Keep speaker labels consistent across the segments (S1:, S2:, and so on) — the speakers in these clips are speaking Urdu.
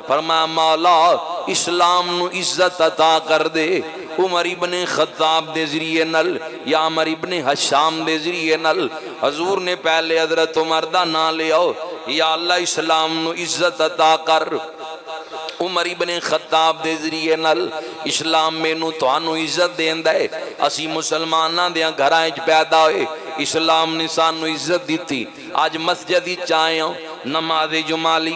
S1: فرمایا مولا اسلام نو عزت عطا کر دے عمر ابن خطاب دے ذریعے نل یا عمر ابن حشام دے ذریعے نل حضور نے پہلے حضرت عمر دا نام لے آؤ یا اللہ اسلام نو عزت عطا کر عمر ابن خطاب دے ذریعے نل اسلام میں نو توانو عزت دین دے اسی مسلمانہ دیا گھرائیں پیدا ہوئے اسلام نے سانو عزت دی تھی آج مسجدی چاہیاں نماز جمالی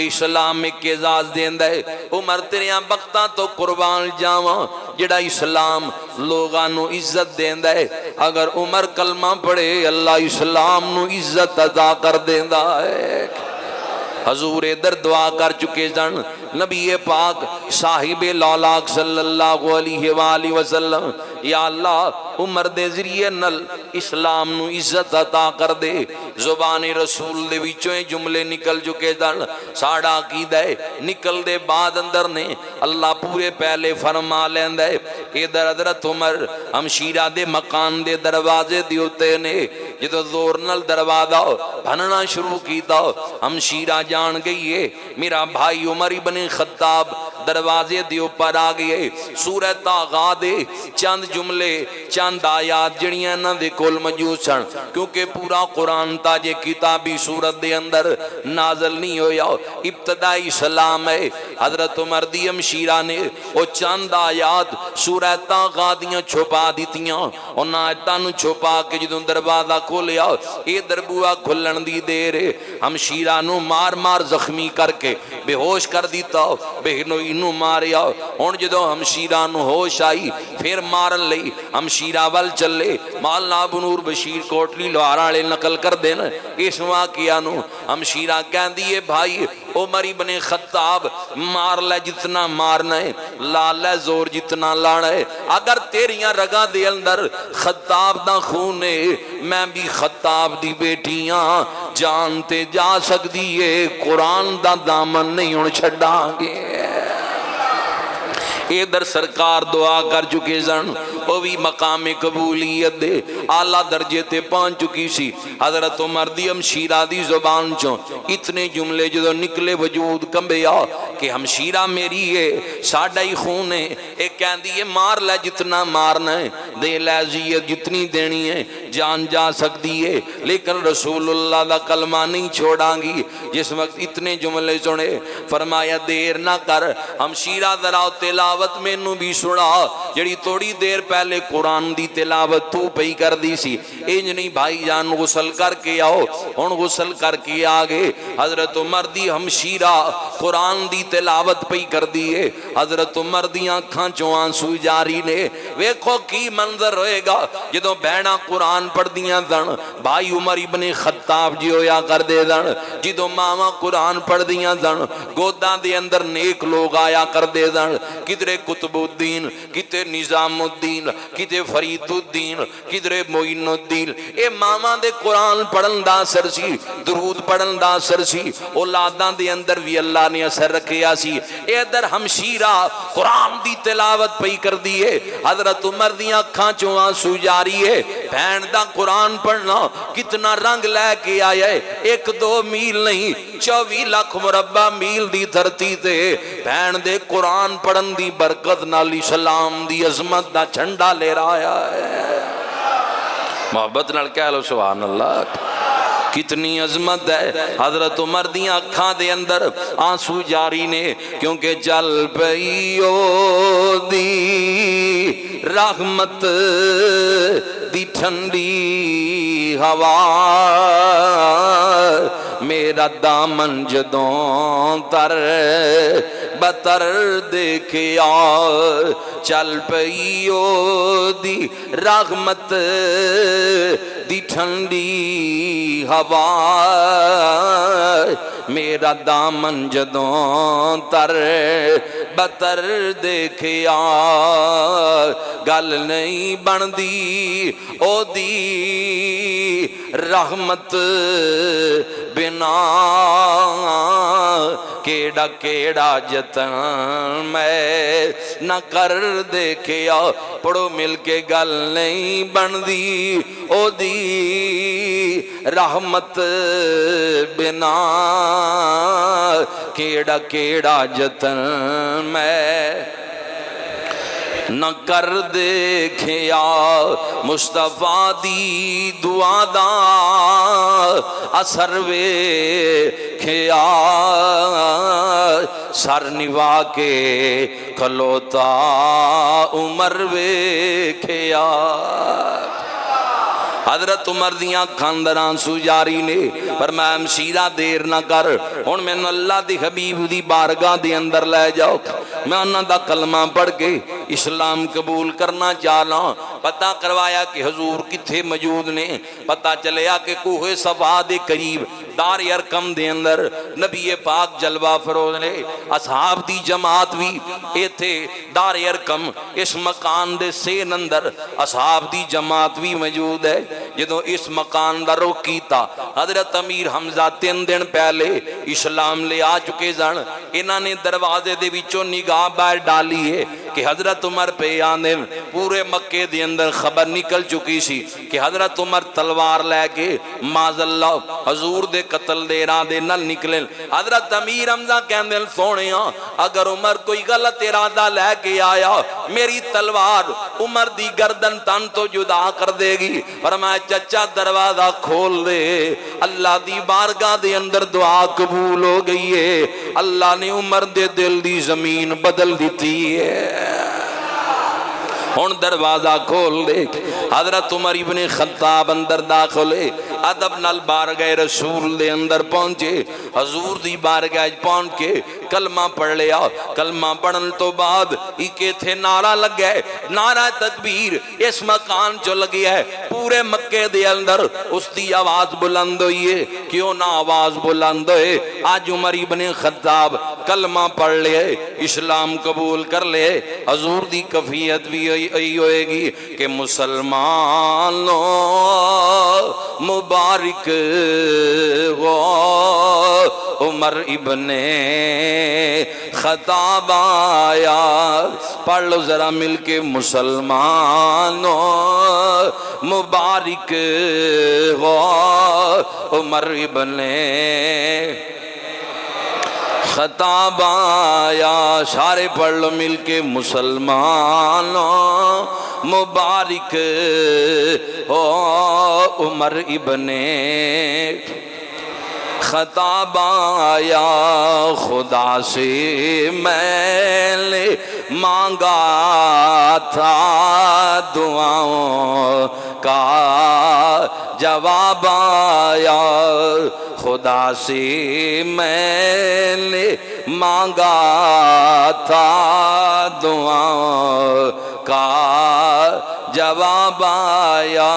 S1: اسلام میں اعزاز دین دے عمر تیریاں بختاں تو قربان جاواں جڑا اسلام لوگانو عزت دین دے اگر عمر کلمہ پڑھے اللہ اسلام نو عزت عطا کر دین ہے حضور در دعا کر چکے جن نبی پاک صاحب لالاک صلی اللہ علیہ وآلہ وسلم یا اللہ عمر دے ذریعے نل اسلام نو عزت عطا کر دے زبان رسول دے وچوں جملے نکل چکے جن ساڑا کی دے نکل دے بعد اندر نے اللہ پورے پہلے فرما لین دے ادھر حضرت عمر ہمشیرہ دے مکان دے دروازے دیوتے نے جدو زور نل دروازہ بھننا شروع کیتا ہمشیرہ جان گئی ہے میرا بھائی عمر ابن خطاب دروازے دیو پر آگئے سورہ طاغا دے چند جملے چند آیات جڑیاں نہ دے کول موجود سن کیونکہ پورا قرآن تاجے کتابی صورت دے اندر نازل نہیں ہویا ابتدائی سلام ہے حضرت عمر دی ہمشیرہ نے وہ چند آیات سورہ طاغا دیاں چھپا دیتیاں اور آیتاں نو چھپا کے جدوں دروازہ کھولیا اے دربوا کھلن دی دیر ہمشیرہ نو مار مار زخمی کر کے بے ہوش کر دیتا بہنو انو ماریا ہون جدو ہمشیرہ نو ہوش آئی پھر مارن لئی ہمشیرہ وال چلے مولانا بنور بشیر کوٹلی لوارا لے نقل کر دینا اس واقعہ نو ہمشیرہ کہن دیئے بھائی عمر ابن خطاب مار لے جتنا مارنا ہے لا لے زور جتنا لانا ہے اگر تیریاں رگا دے اندر خطاب دا خون ہے میں بھی خطاب دی بیٹیاں جانتے جا سکتی ہے قرآن دا دامن نہیں ہون چھڑا گے ادھر سرکار دعا کر چکے سن وہ بھی مقام قبولیت دے اعلیٰ درجے تے پہنچ چکی سی حضرت عمر دی ہمشیرہ دی زبان چوں اتنے جملے جدو نکلے وجود کمبیا کہ ہمشیرہ میری ہے ساڑھا ہی خون ہے ایک کہن دی مار لے جتنا مارنا ہے دے لازیت جتنی دینی ہے جان جا سکتی ہے لیکن رسول اللہ دا کلمہ نہیں چھوڑاں گی جس وقت اتنے جملے سنے فرمایا دیر نہ کر ہمشیرہ ذرا تلاوت میں نو بھی سنا جڑی توڑی دیر پہلے قرآن دی تلاوت تو پہی کر دی سی انج نہیں بھائی جان غسل کر کے آؤ ان غسل کر کے آگے حضرت عمر دی ہمشیرہ قرآن دی تلاوت پہی کر دیئے حضرت عمر دی آنکھاں چوان سوئی جاری نے ویکھو کی منظر ہوئے گا جدو بہنا قرآن پڑھ دیاں دن بھائی عمر ابن خطاب جی ہویا کر دے دن جدو ماما قرآن پڑھ دیاں دن گوداں دے اندر نیک لوگ آیا کر دے دن کدرے قطب الدین کدرے نظام الدین کدرے فرید الدین کدرے معین الدین اے ماما دے قرآن پڑھن دا اثر سی درود پڑھن دا اثر سی اولاداں دے اندر بھی اللہ نے اثر رکھیا سی اے در ہمشیرہ قرآن دی تلاوت پئی کر دیئے حضرت عمر دی آنکھاں چوں آنسو جاری ہے بہن دا قرآن پڑھنا کتنا رنگ لے کے آیا ہے 1-2 میل نہیں 24 لاکھ مربع میل دی دھرتی تے بہن دے قرآن پڑھن دی برکت نال اسلام دی عظمت دا جھنڈا لے رہا ہے محبت نال کہہ لو سبحان اللہ کتنی عظمت ہے حضرت عمر دی آنکھاں دے اندر آنسو جاری نے کیونکہ چل پئیو دی رحمت دی ٹھنڈی ہوا میرا دامن جدوں تر بتر دیکھیا چل پئیو دی رحمت دی ٹھنڈی ہوا میرا دامن جدوں تر بتر دیکھیا گل نہیں بندی او دی رحمت بنا کیڑا کیڑا جتن میں نہ کر دیکھیا پڑھو مل کے گل نہیں بندی او دی رحمت بنا کیڑا کیڑا جتن میں نہ کر دیکھیا مصطفیٰ دی دعا دا اثر ویکھیا سر نوا کے کھلوتا عمر ویکھیا حضرت عمر دیاں کھاندران سجاری نے فرمایا مشیرہ دیر نہ کر ہن میں اللہ دی حبیب دی بارگاہ دے اندر لے جاؤ میں انہاں دا کلمہ پڑھ کے اسلام قبول کرنا چاہنا پتہ کروایا کہ حضور کتھے موجود نے پتہ چلیا کہ کوہ صفا دے قریب دار ارقم دے اندر نبی پاک جلوہ فروز نے اصحاب دی جماعت بھی ایتھے دار ارقم اس مکان دے سین اندر اصحاب دی جماعت بھی موجود ہے جدوں اس مکان دا رخ کیتا حضرت امیر حمزہ 3 دن پہلے اسلام لے آ چکے سن انہاں نے دروازے دے وچوں نگاہ باہر ڈالی ہے کہ حضرت عمر پہ آنے پورے مکے دے اندر خبر نکل چکی سی کہ حضرت عمر تلوار لے کے معاذ اللہ حضور دے قتل دے ارادے نل نکلے حضرت امیر حمزہ کہندے سونیا اگر عمر کوئی غلط ارادہ لے کے آیا میری تلوار عمر دی گردن تن تو جدا کر دے گی فرمایا چچا دروازہ کھول دے اللہ دی بارگاہ دے اندر دعا قبول ہو گئی ہے اللہ نے عمر دے دل دی زمین بدل دیتی ہے ہن دروازہ کھول دے حضرت عمر ابن خطاب اندر داخلے ادب نال بارگاہ رسول دے اندر پہنچے حضور دی بارگاہ پہنچ کے کلمہ پڑھ لیا کلمہ پڑھن تو بعد ایک تھے نعرہ لگ گئے نعرہ تکبیر اس مکان جو لگی ہے پورے مکے دے اندر اس دی آواز بلند ہوئی ہے کیوں نہ آواز بلند ہوئے آج عمر ابن خطاب کلمہ پڑھ لے اسلام قبول کر لے حضور دی کفیت بھی ہوئے گی کہ مسلمانوں مبارک ہو عمر ابن خطاب آیا پڑھ لو ذرا مل کے مسلمانوں مبارک ہو عمر ابن خطاب آیا سارے پڑھ لو مل کے مسلمانوں مبارک ہو عمر ابن خطاب آیا خدا سے میں نے مانگا تھا دعاؤں کا جواب آیا خدا سے میں نے مانگا تھا دعاؤں کا جواب آیا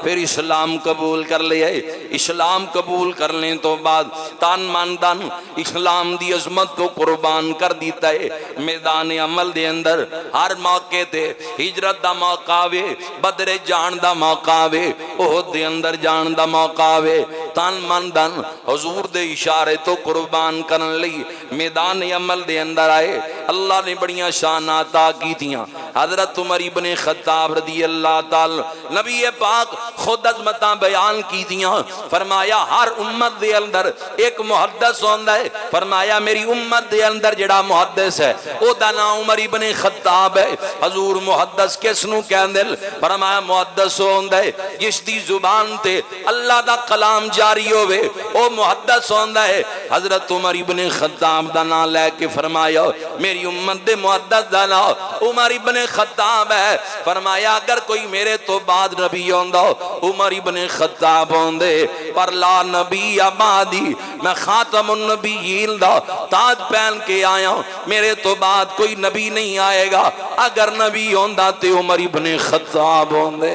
S1: پھر اسلام قبول کر لیا اسلام قبول کرنے تو بعد تن من دن اسلام دی عظمت کو قربان کر دیتا ہے میدان عمل دے اندر ہر موقع تے ہجرت دا موقع وے بدر جان دا موقع وے احد دے اندر جان دا موقع وے تن من دن حضور دے اشارے تو قربان کرن لئی میدان عمل دے اندر آئے اللہ نے بڑیاں شان عطا کی تھیاں حضرت عمر ابن خطاب رضی اللہ تعالی نبی پاک خود عظمتاں بیان کی دیاں فرمایا ہر امت دے اندر ایک محدث ہوندا ہے فرمایا میری امت دے اندر جڑا محدث ہے او دا نام عمر ابن خطاب ہے حضور محدث کس نو کہندے فرمایا محدث ہوندا ہے جس دی زبان تے اللہ دا کلام جاری ہوئے او محدث ہوندا ہے حضرت عمر ابن خطاب دا نام لے کے فرمایا میری امت دے محدث دا نام عمر ابن خطاب ہے فرمایا اگر کوئی میرے تو بعد نبی ہوندا عمر ابن خطاب ہوندے پر لا نبی بعدی میں خاتم النبیین دا تاج پہن کے آیا میرے تو بعد کوئی نبی نہیں آئے گا اگر نبی ہوندا تے عمر ابن خطاب ہوندے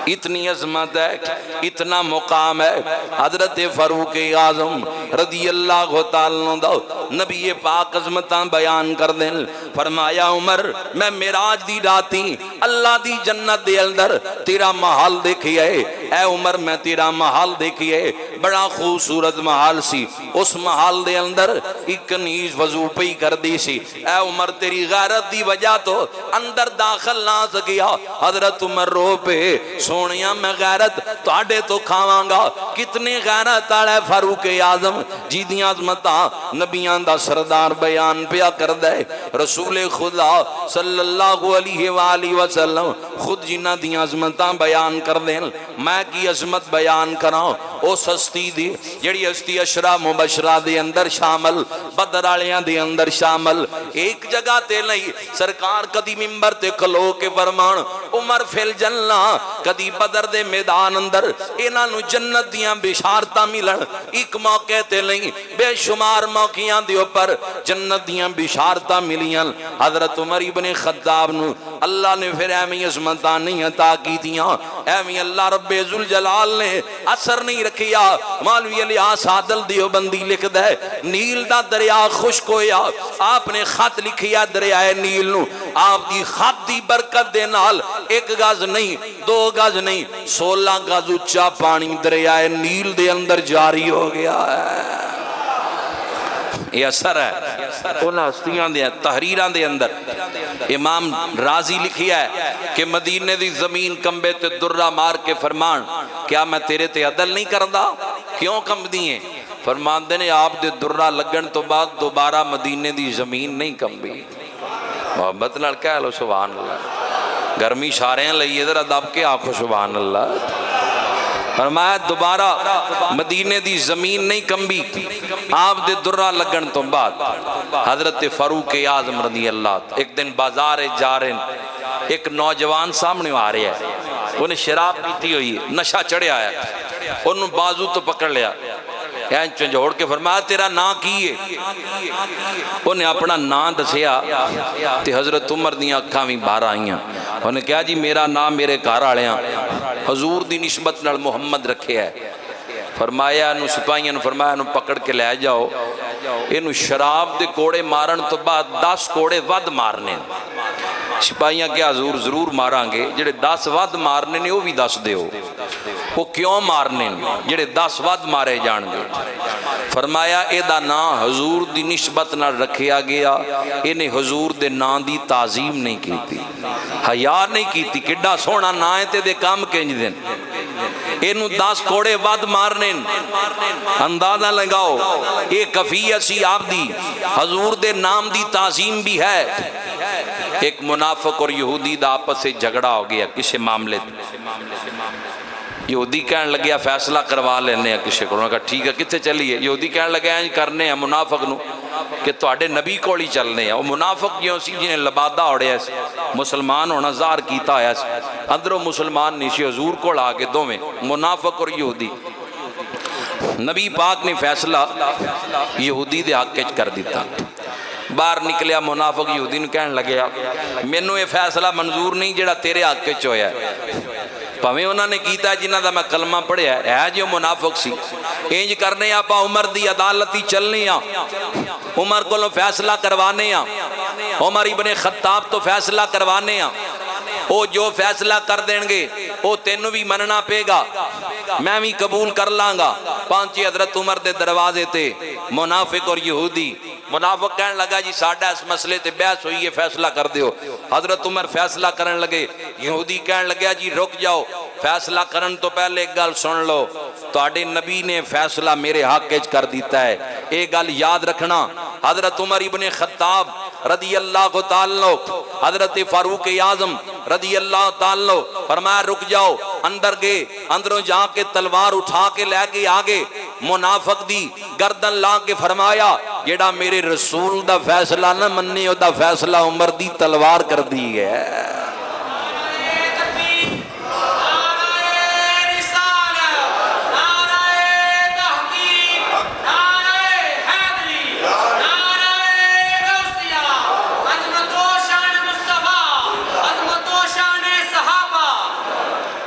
S1: اتنی عظمت ہے اتنا مقام ہے حضرت فاروق اعظم رضی اللہ تعالیٰ عنہ نبی پاک عظمتاں بیان کر دیں فرمایا عمر میں معراج دی راتی اللہ دی جنت دے اندر تیرا محل دیکھیا ہے اے عمر میں تیرا محل دیکھیے بڑا خوبصورت محل سی، اس محل دے اندر ایک کنیز وضو پئی کر دی سی، اے عمر تیری غیرت دی وجہ تو اندر داخل نہ سکیا۔ حضرت عمر رو پہ سونیا میں غیرت تواڈے تو کھاواں گا، کتنے غیرت والے فاروق اعظم جی دیاں عظمتاں نبیاں دا سردار بیان پیا کر دے، رسول خدا صلی اللہ علیہ وآلہ وسلم خود جنہ دیاں عظمتاں بیان کر دیں، میں کی عظمت بیان کراں اس ہستی دی جڑی ہستی اشرا مبشرہ دے اندر شامل، بدر والیاں دے اندر شامل، ایک جگہ تے نہیں سرکار کدی منبر تے کھلو کے فرمان عمر فی الجنہ، کدی بدر دے میدان اندر انہاں نو جنت دیاں بشارتاں ملن، ایک موقع تے نہیں بے شمار موقعاں دے اوپر جنت دیاں بشارتاں ملیاں۔ حضرت عمر ابن خطاب نو اللہ نے پھر ایویں عظمتاں نہیں عطا کی دیاں، ایویں اللہ رب ذوالجلال نے اثر نہیں رکھیا۔ مولوی الیاس عادل دیوبندی لکھ دے نیل دا دریا خشک ہویا، آپ نے خط لکھیا دریائے نیل نو، آپ دی خط دی برکت دے نال 1 گز نہیں 2 گز نہیں 16 گز اونچا پانی دریائے نیل دے اندر جاری ہو گیا ہے۔ یہ اثر ہے ان ہستیاں دے تحریراں دے اندر۔ امام رازی لکھیا ہے کہ مدینے دی زمین کمبے تے درہ مار کے فرمان کیا میں تیرے تے عدل نہیں کردا؟ کیوں کم دیئے؟ فرمان دینے آپ دے درہ لگن تو بعد دوبارہ مدینے دی زمین نہیں کمبی۔ محبت نال کہہ لو سبحان اللہ، گرمی شاریں لئیے ذرا دب کے آنکھو سبحان اللہ۔ فرمایا دوبارہ مدینے دی زمین نہیں کمبی آپ دے درہ لگن تو بعد۔ حضرت فاروق اعظم رضی اللہ ایک دن بازار جا رہے ہیں، ایک نوجوان سامنے آ رہے ہیں، انہیں شراب پیتی ہوئی ہے، نشہ چڑھے آیا، انہوں بازو تو پکڑ لیا، چنجھوڑ کے فرمایا تیرا نا کی ہے؟ انہیں اپنا نا دسیا تے حضرت عمر دیاں اکھاں بھی باہر آئیاں، انہیں کہا جی میرا نام میرے گھر آلیاں حضور دی نسبت نال محمد رکھے ہے۔ فرمایا انہوں سپاہیاں نے فرمایا انہوں پکڑ کے لے جاؤ، انہوں شراب دے کوڑے مارن تو بعد 10 کوڑے ود مارنے۔ سپاہیاں کیا حضور ضرور ماران گے، جڑے 10 ود مارنے نے وہ بھی دس دیو، وہ کیوں مارنے جڑے 10 ود مارے جان گے؟ فرمایا اے دا نا حضور دی نسبت نہ رکھیا گیا، انہیں حضور دے نا دی تعظیم نہیں کیتی، حیا نہیں کیتی، کڈا سونا نا ہے تے دے کام کنج دن، انہوں 10 کوڑے ود مارنے۔ اندازہ لگاؤ ایک کفیت سی آپ دی حضور دے نام دی تعظیم بھی ہے۔ ایک منافق اور یہودی دا آپس سے جھگڑا ہو گیا کسی معاملے، یہودی کہنے لگیا فیصلہ کروا لینے ہیں کسی کو، انہوں نے کہا ٹھیک ہے کتے چلیے، یہودی کہنے لگے ہیں کرنے ہیں منافق نو کہ تواڈے نبی کولی چلنے ہیں۔ وہ منافق جو سی جنہیں لبادہ اڑیا سی، مسلمان ہونا ظاہر کیتا آیا سی، اندروں مسلمان نیشی حضور کو آگے دو میں منافق اور یہودی۔ نبی پاک نے فیصلہ یہودی دے حق کچ کر دیتا، باہر نکلیا منافق یہودی نے کہنے لگیا مینوں یہ فیصلہ منظور نہیں جڑا تیرے حق وچ ہویا ہے، پاویں انہوں نے کیتا جنہ دا میں کلمہ پڑھیا ہے جو منافق سی، انج کرنے آپا عمر دی عدالتی چلنے آ، عمر کو فیصلہ کروانے آ، عمر ابن خطاب تو فیصلہ کروانے آ، وہ جو فیصلہ کر دیں گے وہ تینوں بھی مننا پے گا، میں بھی قبول کر لانگا۔ پانچی حضرت عمر دے دروازے تے منافق اور یہودی، منافق کہنے لگا جی ساڑھا اس مسئلے تے بحث ہوئی ہے فیصلہ کر دیو، حضرت عمر فیصلہ کرن لگے، یہودی کہنے لگا جی رک جاؤ، فیصلہ کرن تو پہلے ایک گل سن لو، تواڈے نبی نے فیصلہ میرے حق وچ کر دیتا ہے، ایک گل یاد رکھنا۔ حضرت عمر ابن خطاب رضی اللہ تعالیٰ، حضرت فاروق اعظم رضی اللہ تعالیٰ فرمایا رک جاؤ، اندر گئے، اندروں جا کے تلوار اٹھا کے لے کے آگے منافق دی گردن لا کے فرمایا جیڑا میرے رسول دا فیصلہ نہ مننے او دا فیصلہ عمر دی تلوار کر دی ہے۔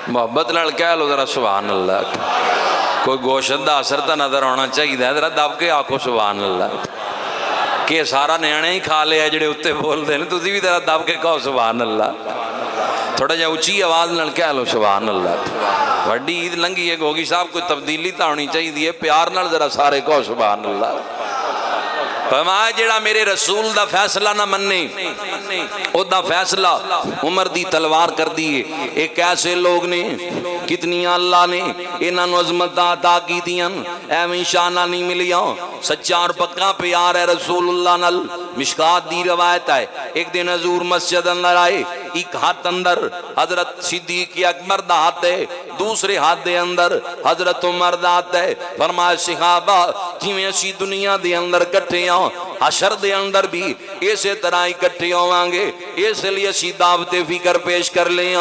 S1: محبت نال کہہ لو ذرا سبحان اللہ، کوئی گوشت دا اثر تا نظر ہونا چاہیے، ذرا دب کے آکھو سبحان اللہ، کہ سارا نیانے ہی کھا لیا جڑے اتے بول دے تسی بھی ذرا دب کے کہو سبحان اللہ، تھوڑا جا اونچی آواز نال کہہ لو سبحان اللہ۔ وڈی عید لنگی ہے گوگی صاحب کوئی تبدیلی تو ہونی چاہیے پیار نال ذرا سارے کو سبحان اللہ فرمایا جیڑا میرے رسول دا فیصلہ نہ مننے او دا فیصلہ عمر دی تلوار کر دیئے ایک ایسے لوگ نے کتنی اللہ نے انہاں نو عظمت عطا کی دیاں ایویں شانہ نہیں ملیاں سچا اور پکا پیار ہے رسول اللہ نال مشکات دی روایت ہے ایک دن حضور مسجد اندر آئے ایک ہاتھ اندر حضرت صدیق اکبر دا ہاتھ ہے دوسرے ہاتھ دے اندر حضرت عمر دا ہاتھ ہے فرمایا صحابہ جویں اسی دنیا دے اندر کٹھے ہاں حشر دے اندر بھی ایسے طرح اکٹھے ہوانگے اس لیے اسی دعوت فکر پیش کر لیں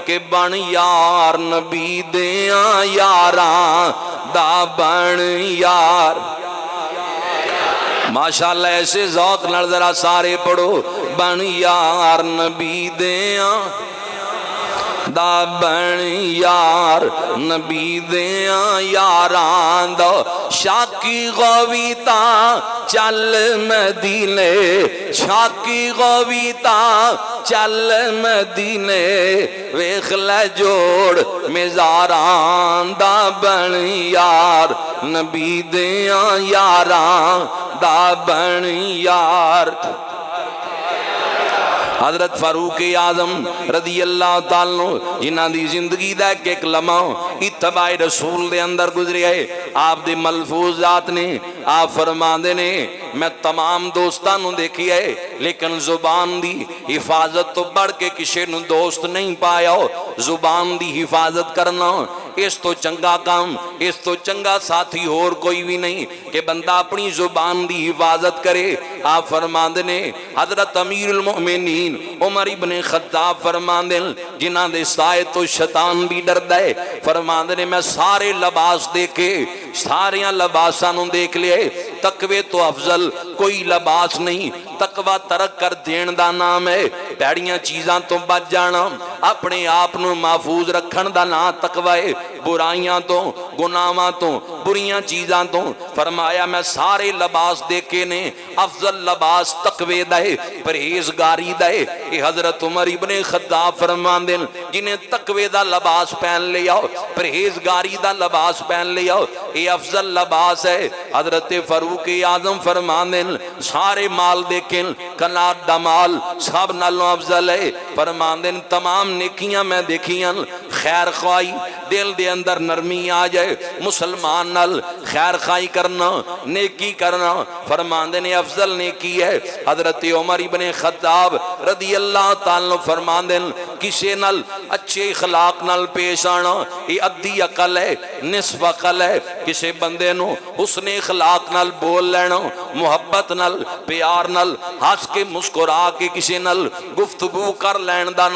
S1: کہ بن یار نبی دیاں یاراں دا بن یار ماشاءاللہ ایسے ذوق نال ذرا سارے پڑھو بن یار نبی دیاں دا بن یار نبی دیاں یاران دا شاکی غوی تا چل مدینے شاکی غوی تا چل مدینے ویخ لے جوڑ مزاران دا بن یار نبی دیاں یاران دا بن یار حضرت فاروق اعظم رضی اللہ تعالیٰ جنہاں دی زندگی دا ایک لمحہ اتباع رسول دے اندر گزرے آئے آپ دے ملفوظات نے آپ فرماندے نے میں تمام دوستانوں دیکھی ہے لیکن زبان دی حفاظت تو بڑھ کے کسی نو دوست نہیں پایا زبان دی حفاظت کرنا اس تو چنگا کام اس تو چنگا ساتھی اور کوئی بھی نہیں کہ بندہ اپنی زبان دی حفاظت کرے آپ فرماندے نے حضرت امیر المؤمنین عمر ابن خطاب فرماندے جنہاں دے سائے تو شیطان بھی ڈر دے فرماندے نے میں سارے لباس دیکھے ساریاں لباسانوں دیکھ لئے تقوی تو افضل کوئی لباس نہیں تقوی ترک کر دین دا نام ہے پیڑیاں چیزاں تو بچ جانا اپنے آپنوں محفوظ رکھن دا نام تقوی ہے برائیاں تو گناہاں تو بریاں چیزاں تو فرمایا میں سارے لباس دیکھے نے افضل لباس تقوی دے پرہیزگاری دے اے حضرت عمر ابن خطاب فرماندے جنہیں تقوی دا لباس پہن لیا پرہیزگاری دا لباس پہن لیا اے افضل لباس ہے حضرت فاروق اعظم فرماندے سارے مال دیکھیں کنات دا مال سب نالوں افضل ہے فرماندے تمام نیکیاں میں دیکھیاں خیر خواہی دل دے اندر نرمی آ جائے مسلمان نال خیر خواہی کرنا نیکی کرنا فرماندے نے افضل نیکی ہے حضرت عمر ابن خطاب رضی اللہ تعالیٰ فرماندے کسی نال اچھے اخلاق نال پیش آنا یہ ادھی عقل ہے نصف عقل ہے کسی بندے نو حسن اخلاق نال بول لینا محبت نال پیار نال ہنس کے مسکرا کے کسی نال گفتگو کر لین دا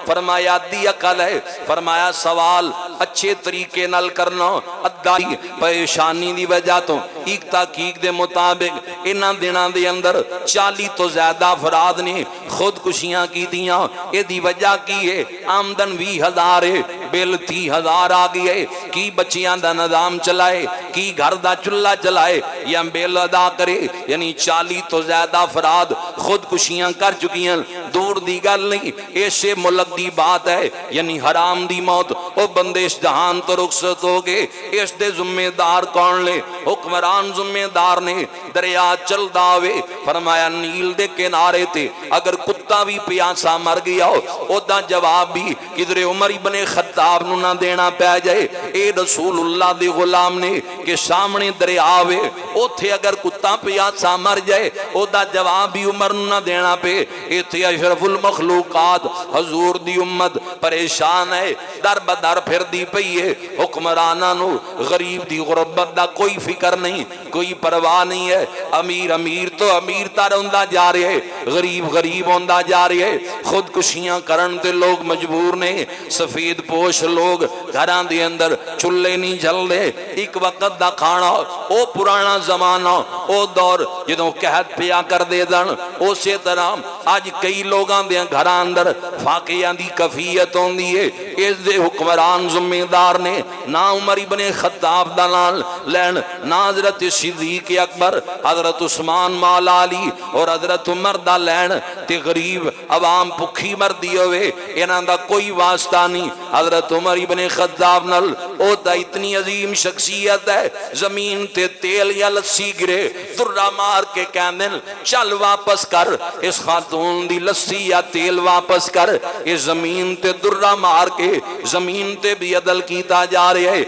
S1: فرمایا ادھی عقل ہے فرمایا سوال اچھے طریقے نال کرنا ادائی پریشانی دی وجہ تو ایک تحقیق دے مطابق انہاں دنوں دے اندر 40 تو زیادہ افراد نے خودکشیاں کی دیاں یہ دی وجہ کی ہے آمدن 20,000 ہے بل 30,000 آ گئی ہے کی بچیاں دا نظام چلائے کی گھر دا چلہ چلائے یا بل ادا کرے یعنی 40 تو زیادہ افراد خودکشیاں کر چکی ہیں دور دی گل نہیں ایسے ملک دی بات ہے یعنی حرام دی موت او بندے اس جہان تو رخصت ہو گئے اس دے ذمہ دار کون لے حکمران ذمہ دار نے دریا چل داوے فرمایا نیل دے کنارے تے اگر کتا بھی پیاسا مر گیا ہو او دا جواب بھی کدھر عمر ابن خطاب نو نہ دینا پہ جائے اے رسول اللہ دے غلام نے کہ سامنے دریا وے او تھے اگر کتا پیاسا مر جائے او دا جواب بھی عمر نو نہ دینا پہ اے تھے اشرف المخلوقات حضور دی امت پریشان ہے در بدر پھر دی پئی ہے حکمرانہ نو غریب دی غربت دا کوئی فکر نہیں کوئی پرواہ نہیں ہے امیر امیر تو امیر تر ہوندہ جا رہے ہیں غریب غریب ہوندہ جا رہے ہیں خودکشیاں کرن تے لوگ مجبور نے سفید پوش لوگ گھران دے اندر چلے نہیں جل دے ایک وقت دا کھانا او پرانا زمانہ او دور جدوں قحط پیا کر دے دن اسی طرح آج کئی لوگاں دے گھران اندر فاقیاں دی کفیت ہوندی ہے اس دے حکمران ذمہ دار نے نہ عمر ابن خطاب دا نام لین، نہ حضرت صدیق اکبر، حضرت عثمان مولا علی اور حضرت عمر دا لین تے غریب عوام بھکھی مردی ہوئے انہاں دا کوئی واسطہ نہیں۔ حضرت عمر ابن خطاب نال او دا اتنی عظیم شخصیت ہے، زمین تے تیل یا لسی گرے درہ مار کے کہندے چل واپس کر اس خاتون دی لسی یا تیل واپس کر، اس زمین تے درہ مار کے زمین تے بھی عدل کیتا جا رہے ہے۔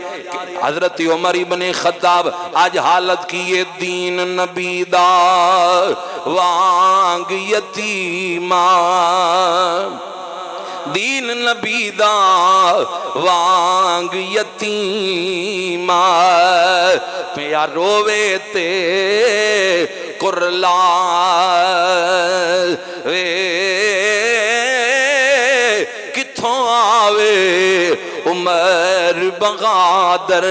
S1: حضرت عمر ابن خطاب آج حالت کیے دین نبی دا وانگ یتیمہ، دین نبی دا وانگ یتیمہ، پیا روے تے کرلا وے کتھوں آوے عمر بغادر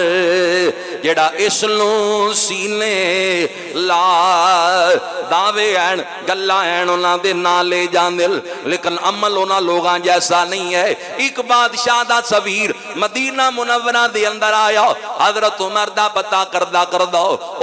S1: جڑا اس نو سینے لا دعوے این گلا این انہاں دے نالے جاندل، لیکن عمل انہاں لوگاں جیسا نہیں ہے۔ ایک بادشاہ دا سفیر مدینہ منورہ دے اندر آیا، حضرت عمر دا پتہ کردہ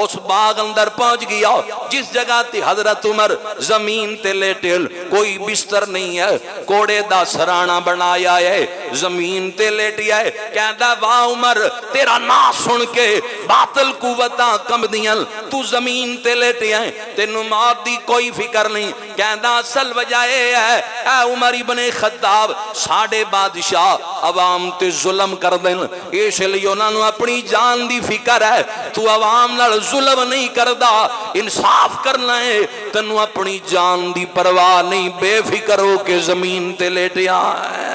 S1: اس باغ اندر پہنچ گیا جس جگہ تے حضرت عمر زمین تے لیٹل، کوئی بستر نہیں ہے، کوڑے دا سرانہ بنایا ہے، زمین تے لیٹیا ہے، کہندا واہ عمر تیرا نا سن کے باطل قوتاں کم دیاں، تو زمین تے لیٹیا ہے، تینو موت دی کوئی فکر نہیں۔ کہندا اصل وجہ ہے اے عمر ابن خطاب ساڑھے بادشاہ عوام تے ظلم کر دیں، اس لیے انہوں نے اپنی جان دی فکر ہے، تو عوام نال ظلم نہیں کردہ، انصاف کرنا ہے، تینو اپنی جان دی پرواہ نہیں، بے فکر ہو کے زمین تے لیٹیا ہے۔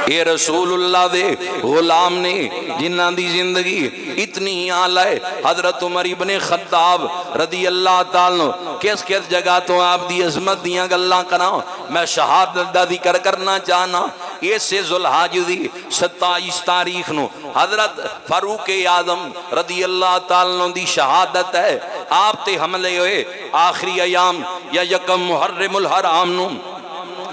S1: یہ رسول اللہ دے غلام نے جنہاں دی زندگی اتنی آلہ ہے۔ حضرت عمر ابن خطاب رضی اللہ تعالیٰ کس کس جگہ تو آپ دی عظمت دیاں گلاں کراں، میں شہادت دا ذکر کرنا چاہنا۔ ایسے ذوالحج دی 27 تاریخ نو حضرت فاروق اعظم رضی اللہ تعالیٰ دی شہادت ہے، آپ تے حملے ہوئے آخری ایام یا یکم محرم الحرام نو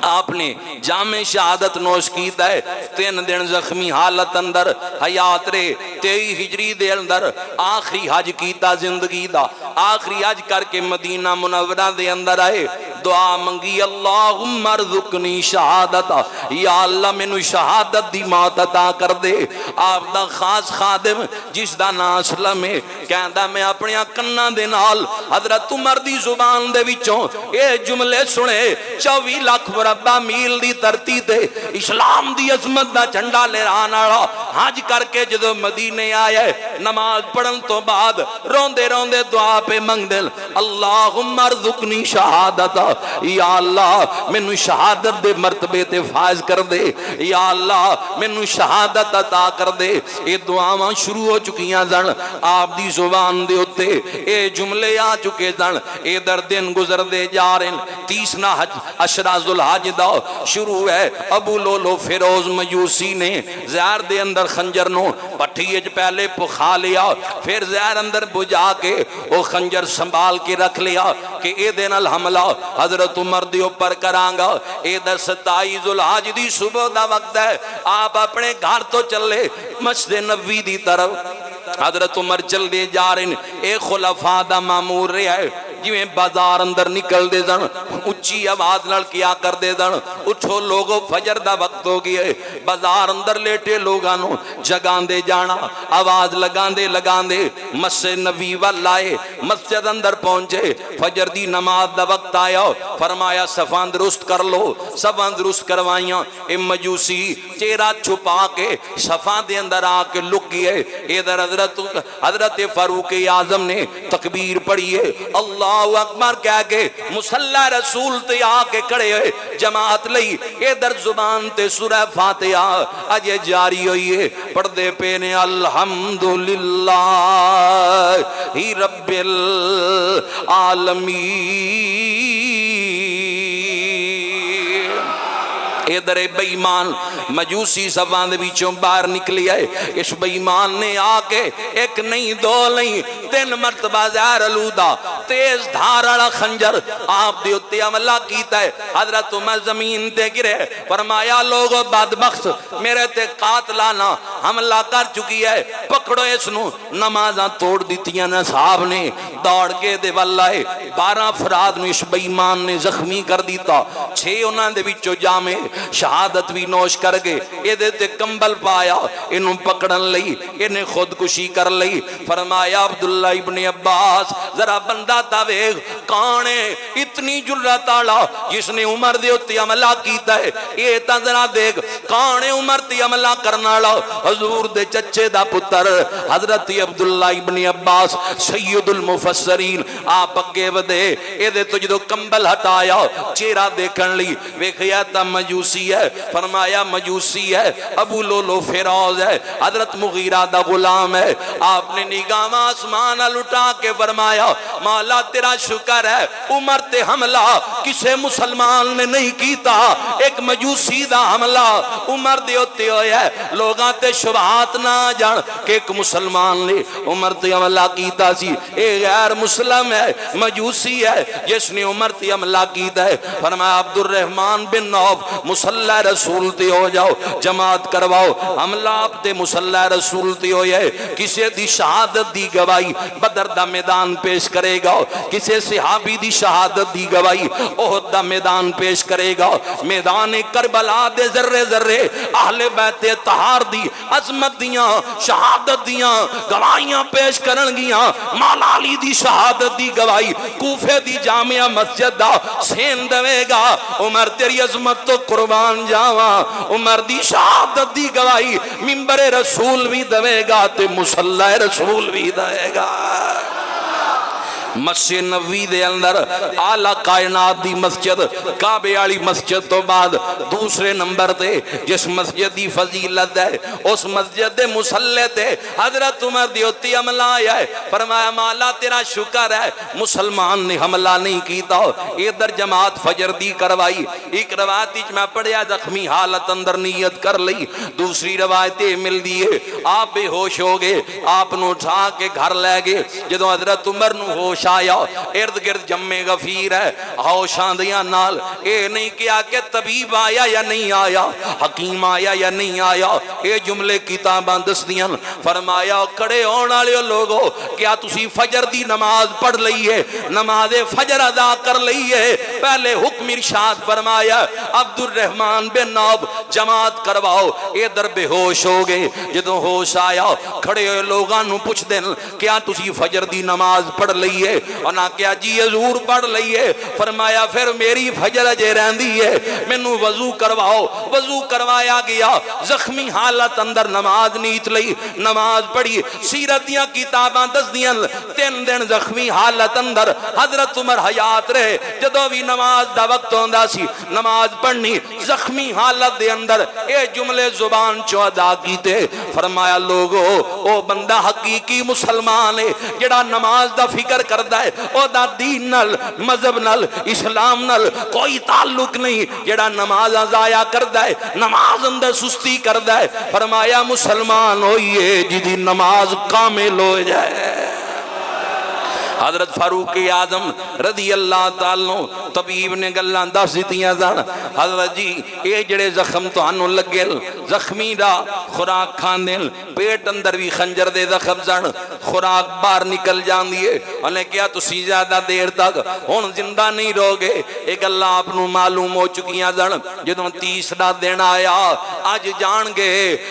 S1: آپ نے جامع شہادت نوش کیتا ہے، 3 دن زخمی حالت اندر حیات رے، 23 ہجری دے اندر آخری حج کیتا زندگی دا، آخری حج کر کے مدینہ منورہ دے اندر آئے، دعا منگی اللہم ارزقنی شہادت، یا اللہ مینوں شہادت دی موت عطا کر دے۔ آپ دا خاص خادم جس دا نام اسلم ہے کہندا میں اپنے کناں دے نال حضرت عمر دی زبان دے وچوں اے جملے سنے، 24 لاکھ مربع میل دی دھرتی تے اسلام دی عظمت دا جھنڈا لہران والا حج کر کے جدوں مدینے آیا نماز پڑھن تو بعد روندے روندے دعا پہ منگ دل اللہم ارزقنی شہادت، یا اللہ مینوں شہادت دے مرتبے تے فائز کر دے، یا اللہ مینوں شہادت عطا کر دے۔ یہ دعاواں شروع ہو چکیاں سن، آپ دی زبان دے اتے اے جملے آ چکے سن، اے در دن گزر دے جا رہے ہیں۔ 30 عشرہ ذوالحج دا شروع ہے، ابو لولو فیروز میوسی نے زہر دے اندر خنجر نو پٹھی اج پہلے پخا لیا، پھر زہر اندر بجا کے وہ خنجر سنبھال کے رکھ لیا کہ اے دن الحملہ حضرت عمر دے اوپر کرانگا۔ اے در 27 ذوالحج دی صبح دا وقت ہے، آپ اپنے گھر تو چلے مسجد نبوی دی طرف، حضرت عمر چل دے جا رہے ہیں، اے خلفاء دا مامور رہا ہے جویں بازار اندر نکل دے دن اچھی آواز نال کیا کر دے دن اٹھو لوگو فجر دا وقت ہو گیا ہے، بازار اندر لیٹے لوگانو جگان دے جانا، آواز لگان دے مسجد نبی والائے، مسجد اندر پہنچے، فجر دی نماز دا وقت آیا، فرمایا صفان درست کر لو، صفان درست کروائیاں، اے مجوسی چہرہ چھپا کے صفان دے اندر آ کے لک گئے۔ ادھر حضرت فاروق اعظم نے تکبیر پڑھی ہے، اللہ اکبر کہہ کے مصلی رسول تے آ کے کھڑے ہوئے جماعت لئی، ادھر زبان تے سورہ فاتحہ اجے جاری ہوئی ہے، پڑھدے پہ نے الحمدللہ ہی رب العالمین ادھر بےمان مجوسی سباں دے وچوں باہر نکلی ہے. اس بےمان نے آ کے ایک نہیں دو نہیں 3 مرتبہ زہر آلودہ تیز دھار والا خنجر آپ دے اوتے حملہ کیتا ہے. حضرت عمر زمین تے گرے. فرمایا لوگو بدبخت میرے تے قاتلانہ حملہ کر چکی ہے, پکڑو اس نو. نمازاں توڑ دیتیاں نے صاحب نے دوڑ کے دے واللہ 12 افراد نو اس بےمان نے زخمی کر دیتا. 6 انہاں دے وچوں جامے شہادت بھی نوش کر گئے. اے دے تے کمبل پایا انہوں پکڑن لئی انہیں خودکشی کر لئی. فرمایا عبداللہ ابن عباس ذرا بندہ تاویغ کون ہے اتنی جرات آلا جس نے عمر دے اتے عملہ کیتا ہے. اے تا ذرا دیکھ کون ہے عمر تے عملہ کرنا لا. حضور دے چچے دا پتر حضرت عبداللہ ابن عباس سید المفسرین آپ اگے ودے. اے دے تو جدو کمبل ہٹایا چہرہ دیکھن لی ویکھیا تا مجوسی ہے. فرمایا مجوسی ہے, ابو لولو فیروز ہے, حضرت مغیرہ دا غلام ہے. آپ نے نگاہ آسمان لٹا کے فرمایا مولا تیرا شکر ہے عمر تے حملہ کسے مسلمان نے نہیں کیتا, ایک مجوسی دا حملہ عمر دے ہوتے ہوئے ہے. لوگاں تے شبہات نہ جان کہ ایک مسلمان نے عمر تے حملہ کیتا سی. اے غیر مسلم ہے, مجوسی ہے جس نے عمر تے حملہ کیتا ہے. فرمایا عبد الرحمن بن عوف مصلی رسول تے ہو جاؤ, جماعت کرواؤ. حملہ آپ تے مصلی رسول تے ہوئے. کسے دی شہادت دی گواہی بدر دا میدان پیش کرے گا, کسے صحابی دی شہادت دی گواہی احد دا میدان پیش کرے گا. میدان کربلا دے ذرے ذرے اہل بیت طہار دی عظمت دیاں شہادت دیاں گواہیاں پیش کرن گیاں. مولا علی دی شہادت دی گواہی کوفے دی جامعہ مسجد دا سین دوے گا. عمر تیری عظمت تو قربان جاواں, عمر دی شہادت دی گواہی منبر رسول بھی دوے گا تے مصلی رسول بھی دے گا. مسجد نبوی دے اندر اعلی کائنات دی مسجد کعبے والی مسجد تو بعد دوسرے نمبر تے جس مسجد دی فضیلت ہے اس مسجد دے مصلی تے حضرت عمر دی اوتی حملہ آیا ہے. فرمایا مولا تیرا شکر ہے مسلمان نے حملہ نہیں کیتا. ادھر جماعت فجر دی کروائی. ایک روایت وچ میں پڑھیا زخمی حالت اندر نیت کر لئی. دوسری روایت مل دی ہے آپ بے ہوش ہو گئے, آپ نو اٹھا کے گھر لے گئے. جدوں حضرت عمر نو ہوش آیا ارد گرد جمع غفیر ہے ہوشاں دیاں نال. اے نہیں کیا کہ طبیب آیا یا نہیں آیا, حکیم آیا یا نہیں آیا, اے جملے کتاباں دس دیاں. فرمایا کھڑے ہون والے لوگو کیا تسی فجر دی نماز پڑھ لئی ہے, نماز فجر ادا کر لئی ہے. پہلے حکم ارشاد فرمایا عبد الرحمن بن عوف جماعت کرواؤ. اے در بے ہوش ہو گئے. جدوں ہوش آیا کھڑے ہوئے لوگاں نو پوچھ دین کیا تسی فجر دی نماز پڑھ لئی ہے؟ انہاں کیا جی حضور پڑھ لئیے. فرمایا پھر میری فجر اجے رہندی ہے, مینوں وضو کرواؤ. وضو کروایا گیا, زخمی حالت اندر نماز نیت لئی, نماز پڑھی. سیرت دیاں کتاباں دس دیاں 3 دن زخمی حالت اندر حضرت عمر حیات رہے. جدوں بھی نماز دا وقت ہوندا سی نماز پڑھنی زخمی حالت دے اندر اے جملے زبان چوں ادا کیتے. فرمایا لوگو او بندہ حقیقی مسلمان ہے جڑا نماز دا فکر کردا ہے, او دا دین نال مذہب نال اسلام نال کوئی تعلق نہیں. جڑا نماز ضائع کردا ہے نماز اندر سستی کردا ہے. فرمایا مسلمان ہوئیے جدی نماز کامل ہو جائے. حضرت فاروق اعظم رضی اللہ تعالیٰ طبیب نے گلاں دس دتیاں سن. حضرت جی اے جڑے زخم تانوں لگے زخمی دا خوراک کھاندے پیٹ اندر بھی خنجر دے زخم سن, خوراک باہر نکل جاندی ہے. انہیں کیا تسی زیادہ دیر تک ہن زندہ نہیں رہو گے. ایک اللہ آپ نو معلوم ہو چکیاں سن. جدوں تیسرا دن آیا اج جان گے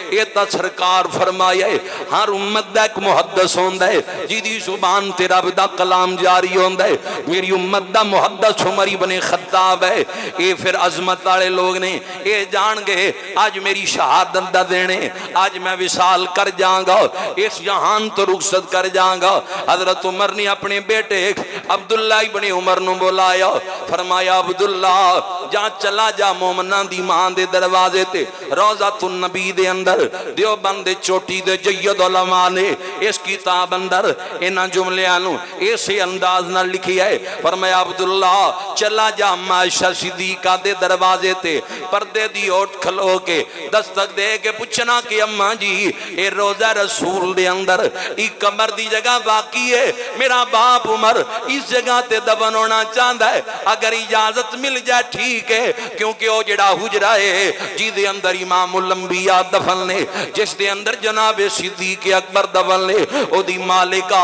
S1: اے تا سرکار فرمایا ہر امت دا ایک محدث ہوندا ہے جیدی زبان تے رب دا کلام جاری ہوندا ہے. میری امت دا محدث عمر ابن خطاب ہے. اے پھر عظمت والے لوگ نے اے جان گے آج میری شہادت دا دینے, آج میں وصال کر جاؤں گا, اس جہان تو رخصت کر جاؤں گا. حضرت عمر نے اپنے بیٹے عبداللہ ابن عمر نو بلایا. فرمایا عبداللہ جا چلا جا مومناں دی ماں دے دروازے تے روضۃ النبی دے اندر دیوبند چوٹی دے جید علماء نے اس کتاب اندر انہاں جملیاں نو ایسے انداز نہ لکھی ہے فرمایا عبداللہ چلا جا عائشہ صدیقہ دے دروازے تے پردے دی اوٹ کھلو کے دستک دے کے پوچھنا کہ اماں جی اے روضہ رسول دے اندر ایک قبر دی جگہ باقی ہے میرا باپ عمر اس جگہ تے دفن ہونا چاہتا ہے اگر اجازت مل جائے ٹھیک ہے کیونکہ وہ جڑا حجرہ ہے جی دے اندر امام الانبیاء دفن نے جس دے اندر جناب صدیق اکبر دفن نے او دی مالکہ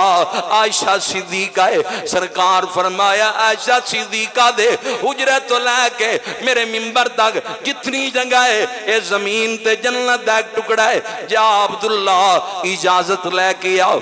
S1: عائشہ صدیقہ ہے سرکار فرمایا عائشہ صدیقہ دے حجرہ تو لے کے میرے منبر تک جتنی جگہ ہے اے زمین تے جنت دا ایک ٹکڑا ہے جا عبداللہ اجازت لے کے آؤ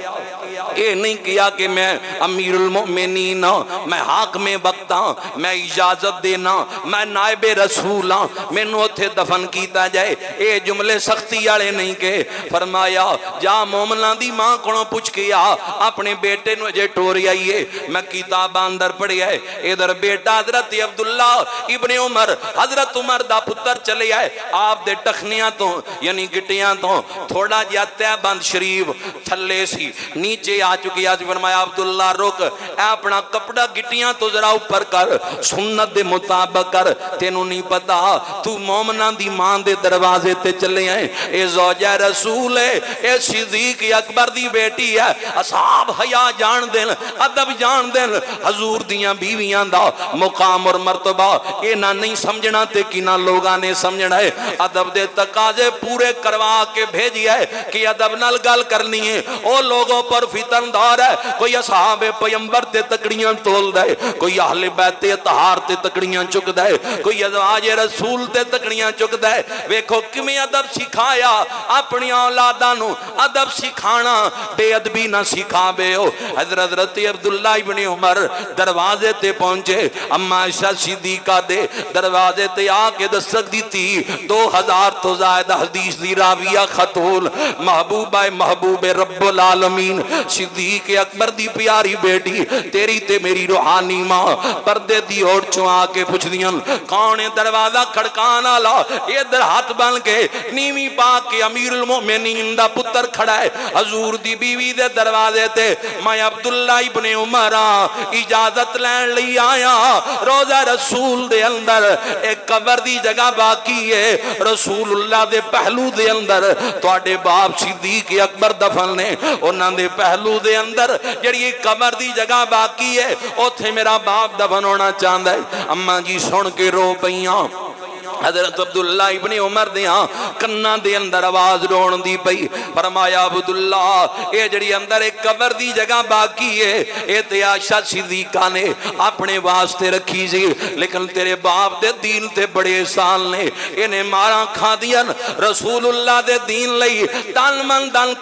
S1: یہ نہیں کیا کہ میں امیر المؤمنین میں حاکم وقت ہاں میں اجازت دینا میں نائب رسول ہاں میں نو تھے دفن کیتا جائے اے جملے سختی آلے نہیں کہ فرمایا جا مومنہ دی ماں کونوں پوچھ کیا اپنے بیٹے نو جے ٹوری آئیے میں کتاب اندر پڑھی ہے ادھر بیٹا حضرت عبداللہ ابن عمر حضرت عمر دا پتر چلے آئے آپ دے ٹخنیاں تو یعنی گٹیاں تو تھوڑا جیا تیبند شریف تھلے سی نیچے آ چکی آج فرمایا عبداللہ روک اے اپنا کپڑا گٹیاں تو ذرا اوپر کر سنت دے مطابق کر تینوں نہیں پتا تو مومنہ دی ماں دے دروازے تے چلے ہیں اے زوجہ رسول ہے اے صدیق اکبر دی بیٹی ہے اصحاب حیا جان دین ادب جان دین حضور دیاں بیویاں دا مقام اور مرتبہ اے نہ نہیں سمجھنا تے کینا لوگاں نے سمجھنا ہے ادب دے تقاضے پورے کروا کے بھیجی ہے کہ ادب نال گل کرنی ہے او لوگوں پر فتن دار ہے کوئی اصحاب پیمبر تے تکڑیاں تول دے کوئی اہل بیت اطہار تے تکڑیاں چک دے کوئی ازواج رسول تے تکڑیاں چک دے ویکھو کمی ادب سکھایا اپنی اولاداں نو ادب سکھانا بے ادبی نہ سکھا بے ہو حضرت عبداللہ ابن عمر دروازے تے پہنچے اما عائشہ صدیقہ دے دروازے تے آ کے دستک دیتی 2000 تو زائد حدیث دی راویہ خطول محبوبہ محبوب رب العالمین صدیق اکبر دی پیاری بیٹی تیری تے میری روحانی ماں پردے دی اور چوا کے پوچھ دیاں کون دروازہ کھڑکانا لا ادھر ہاتھ بن کے نیوی پاک کے امیر المومنین دا پتر کھڑا ہے حضور دی بیوی دے دروازے تے میں عبداللہ ابن عمر اجازت لین لی آیا روضہ رسول دے اندر ایک قبر دی جگہ باقی ہے رسول اللہ دے پہلو دے اندر تواڈے باپ صدیق اکبر دفن نے انہاں دے پہلو دے اندر جڑی قبر دی جگہ باقی ہے اوتھے میرا باپ دفن ہونا چاہندا ہے اماں جی سن کے رو پئیاں حضرت عبداللہ ابن عمر دیاں کناں دے اندر آواز رون دی پئی فرمایا عبداللہ اے جڑی اندر ایک قبر دی جگہ باقی ہے اے تے عائشہ صدیقہ نے اپنے واسطے رکھی سی لیکن تیرے باپ دے دین تے بڑے احسان نے انہیں ماراں کھا دیاں رسول اللہ دے دین لئی تن من تن